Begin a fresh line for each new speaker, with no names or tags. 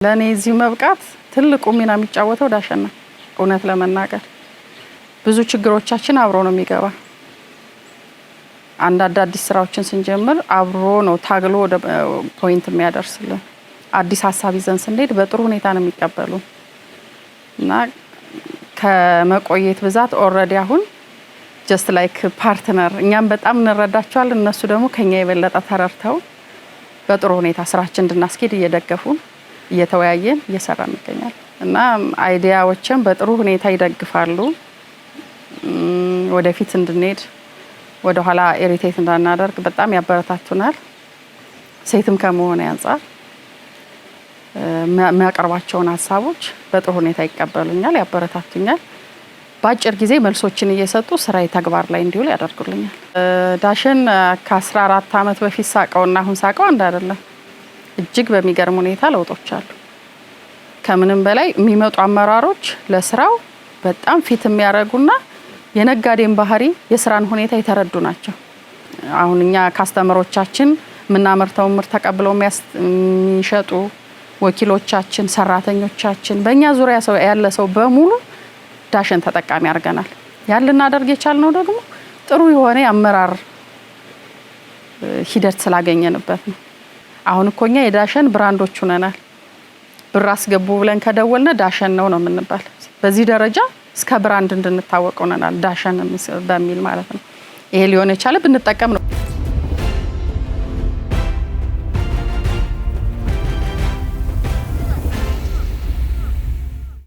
ለኔ እዚህ መብቃት ትልቁ ሚና የሚጫወተው ዳሸን ነው። እውነት ለመናገር ብዙ ችግሮቻችን አብሮ ነው የሚገባ። አንድ አዲስ ስራዎችን ስንጀምር አብሮ ነው ታግሎ ወደ ፖይንት የሚያደርስልን። አዲስ ሐሳብ ይዘን ስንሄድ በጥሩ ሁኔታ ነው የሚቀበሉ እና ከመቆየት ብዛት ኦሬዲ አሁን ጀስት ላይክ ፓርትነር እኛም በጣም እንረዳቸዋለን። እነሱ ደግሞ ከኛ የበለጠ ተረድተው በጥሩ ሁኔታ ስራችን እንድናስኬድ እየደገፉን እየተወያየን እየሰራን እንገኛለን እና አይዲያዎችን በጥሩ ሁኔታ ይደግፋሉ። ወደፊት እንድንሄድ ወደ ኋላ ኢሪቴት እንዳናደርግ በጣም ያበረታቱናል። ሴትም ከመሆነ አንፃር የሚያቀርባቸውን ሀሳቦች በጥሩ ሁኔታ ይቀበሉኛል፣ ያበረታቱኛል። በአጭር ጊዜ መልሶችን እየሰጡ ስራዬ ተግባር ላይ እንዲውል ያደርጉልኛል። ዳሸን ከ14 አመት በፊት ሳቀውና አሁን ሳቀው አንድ አይደለም። እጅግ በሚገርም ሁኔታ ለውጦች አሉ። ከምንም በላይ የሚመጡ አመራሮች ለስራው በጣም ፊት የሚያደርጉና የነጋዴን ባህሪ የስራን ሁኔታ የተረዱ ናቸው። አሁን እኛ ካስተመሮቻችን የምናመርተው ምርት ተቀብለው የሚሸጡ ወኪሎቻችን፣ ሰራተኞቻችን፣ በእኛ ዙሪያ ያለ ሰው በሙሉ ዳሸን ተጠቃሚ አድርገናል። ያን ልናደርግ የቻልነው ደግሞ ጥሩ የሆነ የአመራር ሂደት ስላገኘንበት ነው። አሁን እኮ እኛ የዳሸን ብራንዶች ሆነናል። ብር አስገቡ ብለን ከደወልነ ዳሸን ነው የምንባል። በዚህ ደረጃ እስከ ብራንድ እንድንታወቅ ሆነናል፣ ዳሸን በሚል ማለት ነው። ይሄ ሊሆን የቻለ ብንጠቀም ነው።